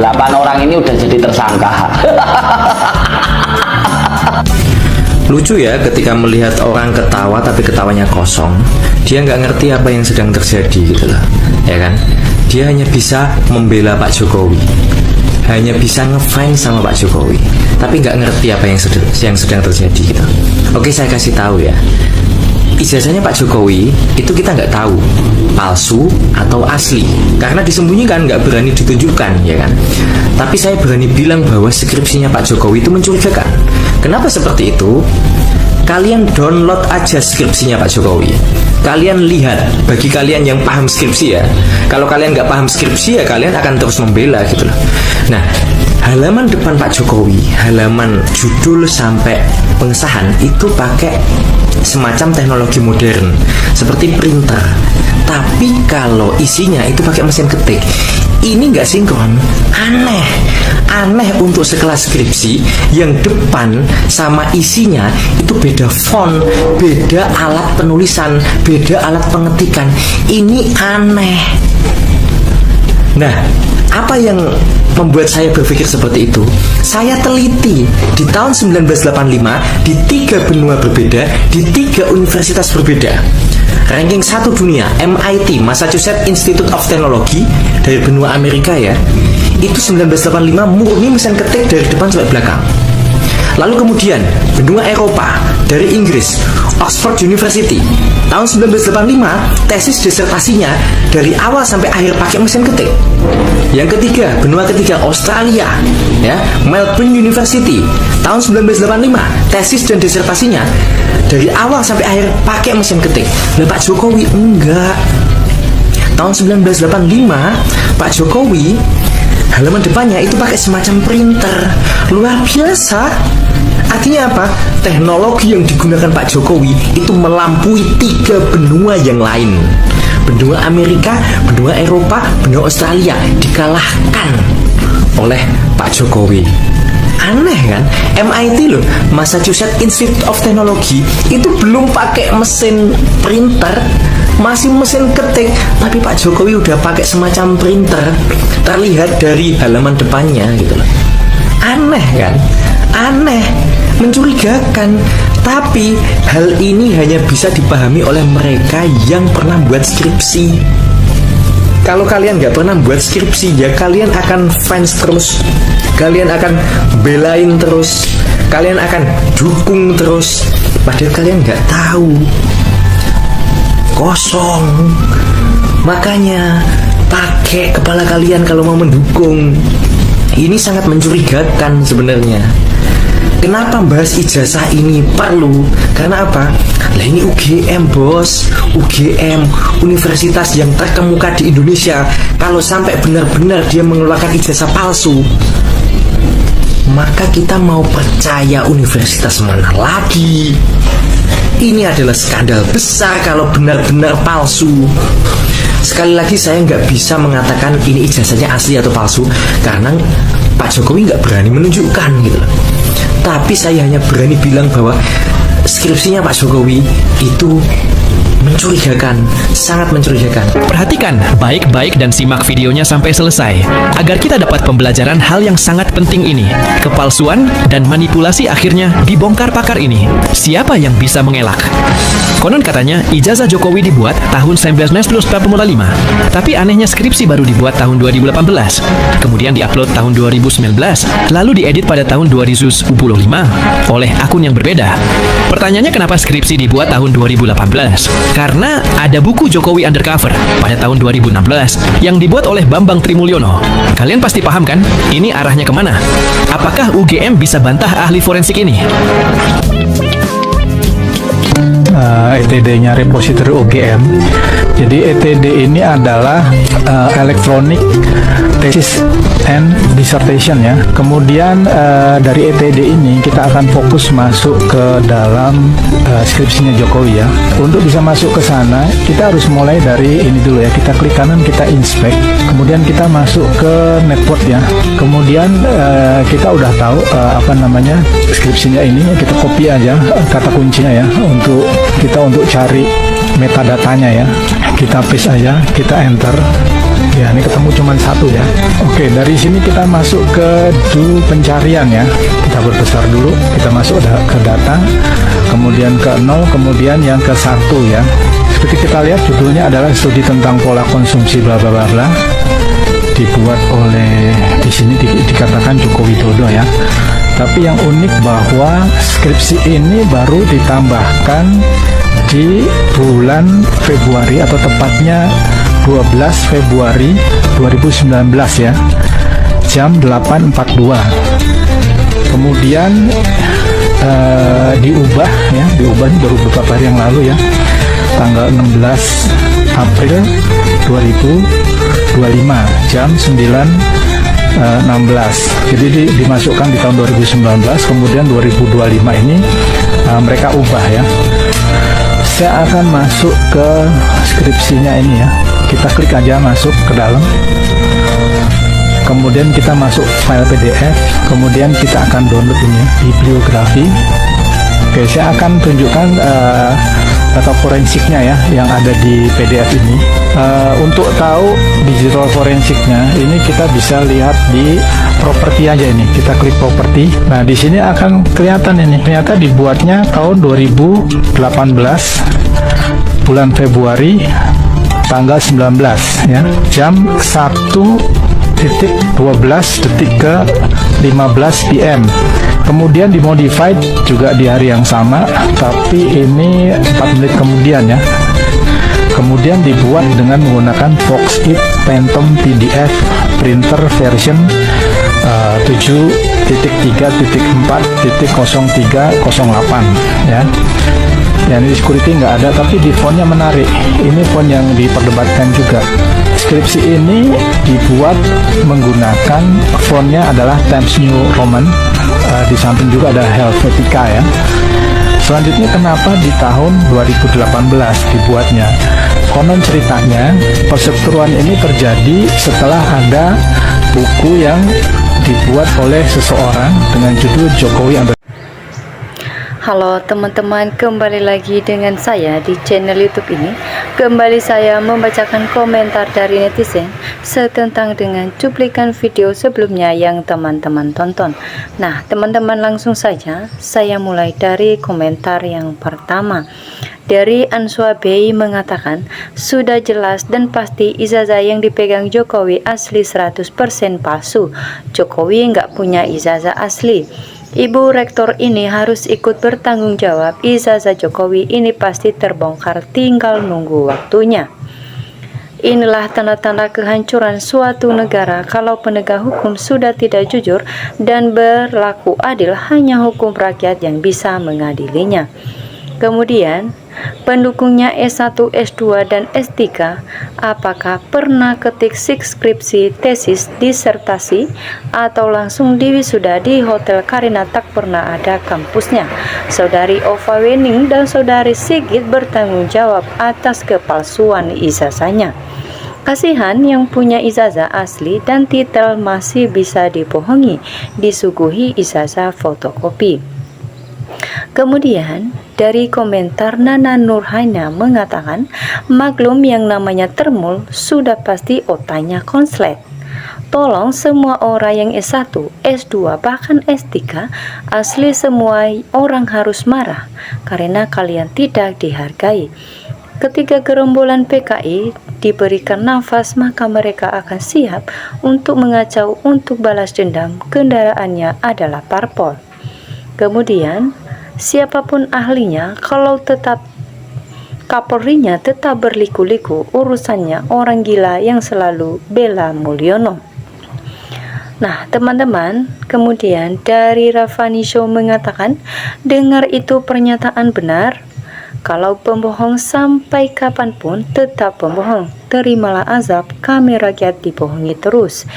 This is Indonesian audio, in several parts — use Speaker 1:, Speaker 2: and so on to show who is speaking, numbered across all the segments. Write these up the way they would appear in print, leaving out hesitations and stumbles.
Speaker 1: 8 orang ini udah jadi tersangka.
Speaker 2: Lucu ya ketika melihat orang ketawa tapi ketawanya kosong. Dia nggak ngerti apa yang sedang terjadi gitu loh, ya kan? Dia hanya bisa membela Pak Jokowi, hanya bisa ngefans sama Pak Jokowi, tapi nggak ngerti apa yang sedang terjadi gitu. Oke, saya kasih tahu ya. Ijazahnya Pak Jokowi itu kita nggak tahu palsu atau asli, karena disembunyikan, nggak berani ditunjukkan, ya kan? Tapi saya berani bilang bahwa skripsinya Pak Jokowi itu mencurigakan. Kenapa seperti itu? Kalian download aja skripsinya Pak Jokowi. Kalian lihat, bagi kalian yang paham skripsi ya. Kalau kalian nggak paham skripsi ya kalian akan terus membela gitu loh. Nah, halaman depan Pak Jokowi, halaman judul sampai pengesahan itu pakai semacam teknologi modern seperti printer. Tapi kalau isinya itu pakai mesin ketik, ini nggak sinkron. Aneh untuk sekelas skripsi yang depan sama isinya itu beda font, beda alat penulisan, beda alat pengetikan. Ini aneh. Nah, apa yang membuat saya berpikir seperti itu? Saya teliti di tahun 1985 di 3 benua berbeda, di 3 universitas berbeda. Ranking 1 dunia, MIT, Massachusetts Institute of Technology, dari benua Amerika ya. Itu 1985 murni mesin ketik dari depan sampai belakang. Lalu kemudian benua Eropa, dari Inggris, Oxford University, tahun 1985 tesis disertasinya dari awal sampai akhir pakai mesin ketik. Yang ketiga, benua ketiga, Australia ya, Melbourne University, tahun 1985 tesis dan disertasinya dari awal sampai akhir pakai mesin ketik. Nah, Pak Jokowi enggak. Tahun 1985 Pak Jokowi halaman depannya itu pakai semacam printer. Luar biasa. Artinya apa? Teknologi yang digunakan Pak Jokowi itu melampaui 3 benua yang lain. Benua Amerika, benua Eropa, benua Australia dikalahkan oleh Pak Jokowi. Aneh kan? MIT loh, Massachusetts Institute of Technology, itu belum pakai mesin printer, masih mesin ketik, tapi Pak Jokowi udah pakai semacam printer. Terlihat dari halaman depannya gitu loh. Aneh kan? Aneh, mencurigakan. Tapi hal ini hanya bisa dipahami oleh mereka yang pernah buat skripsi. Kalau kalian nggak pernah buat skripsi, ya kalian akan fans terus, kalian akan belain terus, kalian akan dukung terus, padahal kalian nggak tahu. Kosong. Makanya pakai kepala kalian kalau mau mendukung. Ini sangat mencurigakan sebenarnya. Kenapa bahas ijazah ini perlu? Karena apa? Lah ini UGM bos, UGM, universitas yang terkemuka di Indonesia. Kalau sampai benar-benar dia mengeluarkan ijazah palsu, maka kita mau percaya universitas mana lagi? Ini adalah skandal besar kalau benar-benar palsu. Sekali lagi saya nggak bisa mengatakan ini ijazahnya asli atau palsu karena Pak Jokowi nggak berani menunjukkan gitu loh. Tapi saya hanya berani bilang bahwa skripsinya Pak Jokowi itu mencurigakan, sangat mencurigakan.
Speaker 3: Perhatikan baik-baik dan simak videonya sampai selesai agar kita dapat pembelajaran hal yang sangat penting ini. Kepalsuan dan manipulasi akhirnya dibongkar pakar ini. Siapa yang bisa mengelak? Konon katanya ijazah Jokowi dibuat tahun 1945, tapi anehnya skripsi baru dibuat tahun 2018. Kemudian diupload tahun 2019, lalu diedit pada tahun 2025 oleh akun yang berbeda. Pertanyaannya kenapa skripsi dibuat tahun 2018? Karena ada buku Jokowi Undercover pada tahun 2016 yang dibuat oleh Bambang Trimulyono. Kalian pasti paham kan? Ini arahnya kemana? Apakah UGM bisa bantah ahli forensik ini?
Speaker 4: ETD-nya repository UGM. Jadi ETD ini adalah Electronic Thesis and Dissertation ya. Kemudian dari ETD ini kita akan fokus masuk ke dalam skripsinya Jokowi ya. Untuk bisa masuk ke sana kita harus mulai dari ini dulu ya. Kita klik kanan, kita inspect, kemudian kita masuk ke network ya. Kemudian kita udah tahu skripsinya ini, kita copy aja kata kuncinya ya untuk cari metadatanya ya. Kita paste aja, kita enter. Ya, ini ketemu cuma satu ya. Oke, dari sini kita masuk ke dulu pencarian ya. Kita berbesar dulu, kita masuk ke data, kemudian ke 0, kemudian yang ke 1 ya. Seperti kita lihat judulnya adalah studi tentang pola konsumsi bla bla bla bla. Dibuat oleh di sini dikatakan Joko Widodo ya. Tapi yang unik bahwa skripsi ini baru ditambahkan di bulan Februari atau tepatnya 12 Februari 2019 ya, jam 8.42. Kemudian diubah ini baru beberapa hari yang lalu ya, tanggal 16 April 2025 jam 9.16. Jadi dimasukkan di tahun 2019, kemudian 2025 ini mereka ubah ya. Saya akan masuk ke skripsinya ini ya. Kita klik aja masuk ke dalam. Kemudian kita masuk file PDF. Kemudian kita akan download ini bibliografi. Oke, saya akan tunjukkan data forensiknya ya yang ada di PDF ini. Untuk tahu digital forensiknya, ini kita bisa lihat di properti aja ini. Kita klik properti. Nah, di sini akan kelihatan ini. Ternyata dibuatnya tahun 2018 bulan Februari tanggal 19 ya. Jam 1:12 ke 15 PM. Kemudian dimodified juga di hari yang sama, tapi ini 4 menit kemudian ya. Kemudian dibuat dengan menggunakan Foxit Phantom PDF printer version 7.3.4.0308 ya. Ya, ini security nggak ada, tapi di fontnya menarik. Ini font yang diperdebatkan juga. Skripsi ini dibuat menggunakan fontnya adalah Times New Roman. Di samping juga ada Helvetica ya. Selanjutnya kenapa di tahun 2018 dibuatnya? Konon ceritanya perseteruan ini terjadi setelah ada buku yang dibuat oleh seseorang dengan judul Jokowi yang
Speaker 5: Halo teman-teman, kembali lagi dengan saya di channel YouTube ini. Kembali saya membacakan komentar dari netizen setentang dengan cuplikan video sebelumnya yang teman-teman tonton. Nah, teman-teman langsung saja saya mulai dari komentar yang pertama. Dari Answa Bey mengatakan, sudah jelas dan pasti ijazah yang dipegang Jokowi asli 100% palsu. Jokowi nggak punya ijazah asli. Ibu rektor ini harus ikut bertanggung jawab. Ijazah Jokowi ini pasti terbongkar, tinggal nunggu waktunya. Inilah tanda-tanda kehancuran suatu negara kalau penegak hukum sudah tidak jujur dan berlaku adil, hanya hukum rakyat yang bisa mengadilinya. Kemudian, pendukungnya S1, S2, dan S3, apakah pernah ketik skripsi, tesis, disertasi, atau langsung diwisuda di Hotel Karina tak pernah ada kampusnya? Saudari Ova Wening dan Saudari Sigit bertanggung jawab atas kepalsuan ijazahnya. Kasihan yang punya ijazah asli dan titel masih bisa dibohongi, disuguhi ijazah fotokopi. Kemudian dari komentar Nana Nurhaina mengatakan, maklum yang namanya termul sudah pasti otaknya konslet. Tolong semua orang yang S1, S2, bahkan S3 asli semua orang harus marah karena kalian tidak dihargai. Ketika gerombolan PKI diberikan nafas, maka mereka akan siap untuk mengacau, untuk balas dendam. Kendaraannya adalah parpol. Kemudian siapapun ahlinya, kalau tetap Kapolrinya tetap berliku-liku, urusannya orang gila yang selalu bela Mulyono. Nah teman-teman, kemudian dari Rafani Show mengatakan, dengar itu pernyataan benar. Kalau pembohong sampai kapanpun tetap pembohong, terimalah azab, kami rakyat dibohongi terus.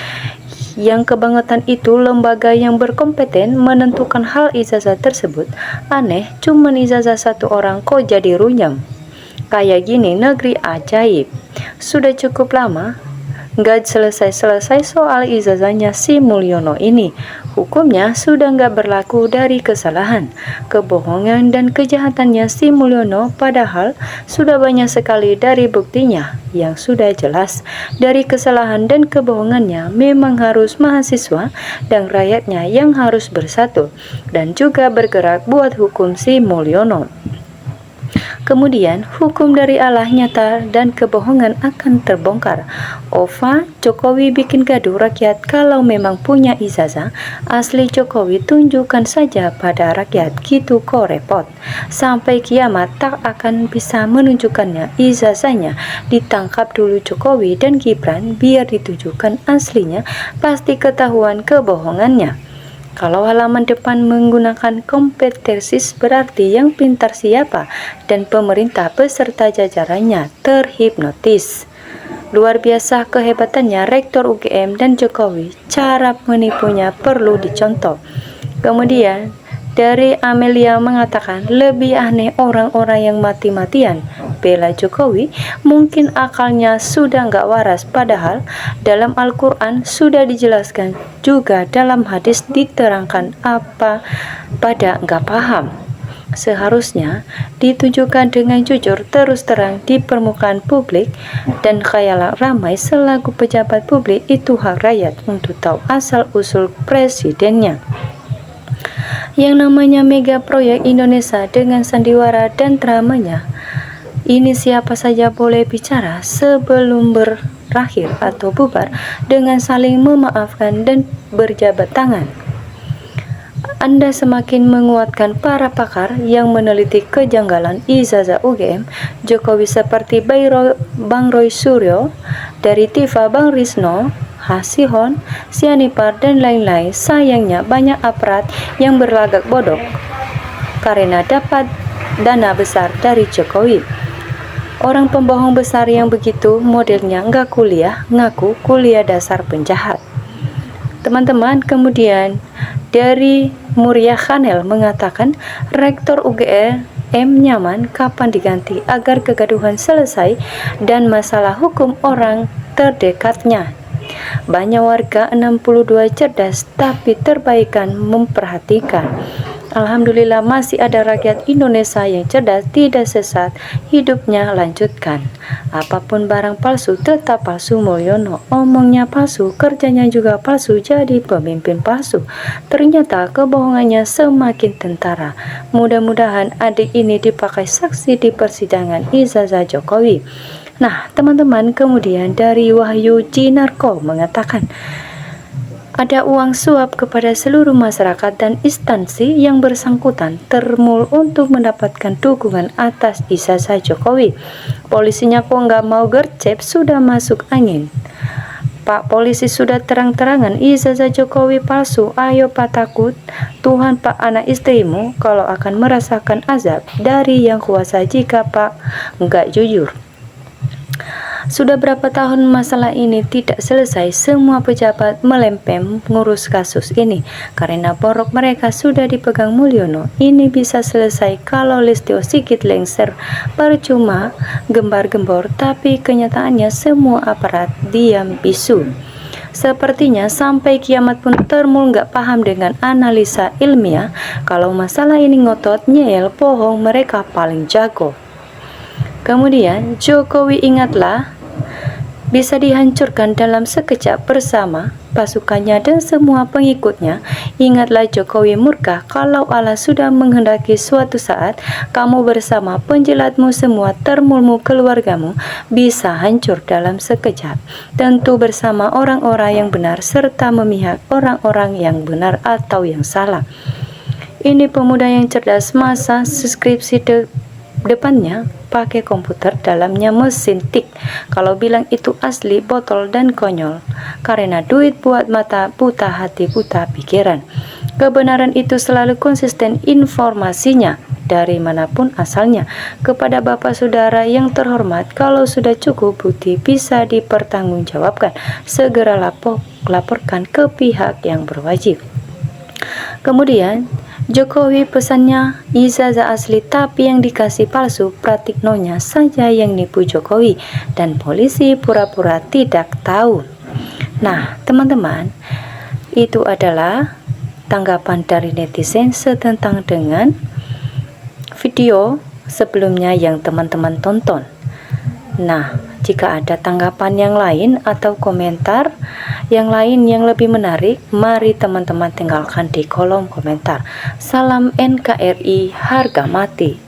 Speaker 5: Yang kebangetan itu lembaga yang berkompeten menentukan hal ijazah tersebut. Aneh, cuman ijazah satu orang kok jadi runyam. Kayak gini negeri ajaib. Sudah cukup lama nggak selesai-selesai soal ijazahnya si Mulyono ini. Hukumnya sudah nggak berlaku dari kesalahan, kebohongan, dan kejahatannya si Mulyono, padahal sudah banyak sekali dari buktinya yang sudah jelas. Dari kesalahan dan kebohongannya memang harus mahasiswa dan rakyatnya yang harus bersatu dan juga bergerak buat hukum si Mulyono. Kemudian hukum dari Allah nyata dan kebohongan akan terbongkar. Ova, Jokowi bikin gaduh rakyat. Kalau memang punya ijazah asli Jokowi, tunjukkan saja pada rakyat, gitu kok repot. Sampai kiamat tak akan bisa menunjukkannya ijazahnya. Ditangkap dulu Jokowi dan Gibran biar ditunjukkan aslinya, pasti ketahuan kebohongannya. Kalau halaman depan menggunakan kompetensis, berarti yang pintar siapa? Dan pemerintah beserta jajarannya terhipnotis. Luar biasa kehebatannya Rektor UGM dan Jokowi. Cara menipunya perlu dicontoh. Kemudian dari Amelia mengatakan, lebih aneh orang-orang yang mati-matian bela Jokowi, mungkin akalnya sudah nggak waras, padahal dalam Al-Quran sudah dijelaskan, juga dalam hadis diterangkan apa pada nggak paham. Seharusnya ditunjukkan dengan jujur terus terang di permukaan publik, dan khayalan ramai selaku pejabat publik itu hak rakyat untuk tahu asal-usul presidennya. Yang namanya mega proyek Indonesia dengan sandiwara dan dramanya, ini siapa saja boleh bicara sebelum berakhir atau bubar dengan saling memaafkan dan berjabat tangan. Anda semakin menguatkan para pakar yang meneliti kejanggalan ijazah UGM Jokowi seperti Bang Roy Suryo, dari Tifa Bang Risno, Hasihon, Sianipar, dan lain-lain. Sayangnya banyak aparat yang berlagak bodoh karena dapat dana besar dari Jokowi. Orang pembohong besar yang begitu modelnya nggak kuliah, ngaku kuliah dasar penjahat. Teman-teman, kemudian dari Muria Khanel mengatakan, Rektor UGM nyaman kapan diganti agar kegaduhan selesai dan masalah hukum orang terdekatnya. Banyak warga 62 cerdas tapi terbaikan memperhatikan. Alhamdulillah masih ada rakyat Indonesia yang cerdas, tidak sesat, hidupnya lanjutkan. Apapun barang palsu tetap palsu. Mulyono omongnya palsu, kerjanya juga palsu, jadi pemimpin palsu. Ternyata kebohongannya semakin tentara. Mudah-mudahan adik ini dipakai saksi di persidangan ijazah Jokowi. Nah, teman-teman, kemudian dari Wahyu Jinarko mengatakan, ada uang suap kepada seluruh masyarakat dan instansi yang bersangkutan termul untuk mendapatkan dukungan atas ijazah Jokowi. Polisinya kok nggak mau gercep, sudah masuk angin. Pak polisi sudah terang-terangan ijazah Jokowi palsu. Ayo Pak takut Tuhan Pak anak istrimu kalau akan merasakan azab dari yang kuasa jika Pak nggak jujur. Sudah berapa tahun masalah ini tidak selesai, semua pejabat melempem ngurus kasus ini karena borok mereka sudah dipegang Mulyono. Ini bisa selesai kalau Listio Sigit lengser, percuma gembar-gembor, tapi kenyataannya semua aparat diam bisu. Sepertinya sampai kiamat pun termul nggak paham dengan analisa ilmiah. Kalau masalah ini ngotot, nyel, bohong, mereka paling jago. Kemudian Jokowi ingatlah, bisa dihancurkan dalam sekejap bersama pasukannya dan semua pengikutnya. Ingatlah Jokowi murka kalau Allah sudah menghendaki suatu saat kamu bersama penjilatmu semua, termulmu, keluargamu bisa hancur dalam sekejap. Tentu bersama orang-orang yang benar serta memihak orang-orang yang benar atau yang salah. Ini pemuda yang cerdas, masa skripsi depannya pakai komputer, dalamnya mesin tik. Kalau bilang itu asli, botol dan konyol. Karena duit buat mata, buta hati, buta pikiran. Kebenaran itu selalu konsisten informasinya dari manapun asalnya. Kepada Bapak Saudara yang terhormat, kalau sudah cukup bukti bisa dipertanggungjawabkan, segera laporkan ke pihak yang berwajib. Kemudian Jokowi pesannya ijazah asli tapi yang dikasih palsu, Pratiknonya saja yang nipu Jokowi dan polisi pura-pura tidak tahu. Nah, teman-teman, itu adalah tanggapan dari netizen setentang dengan video sebelumnya yang teman-teman tonton. Nah, jika ada tanggapan yang lain atau komentar yang lain yang lebih menarik, mari teman-teman tinggalkan di kolom komentar. Salam NKRI harga mati.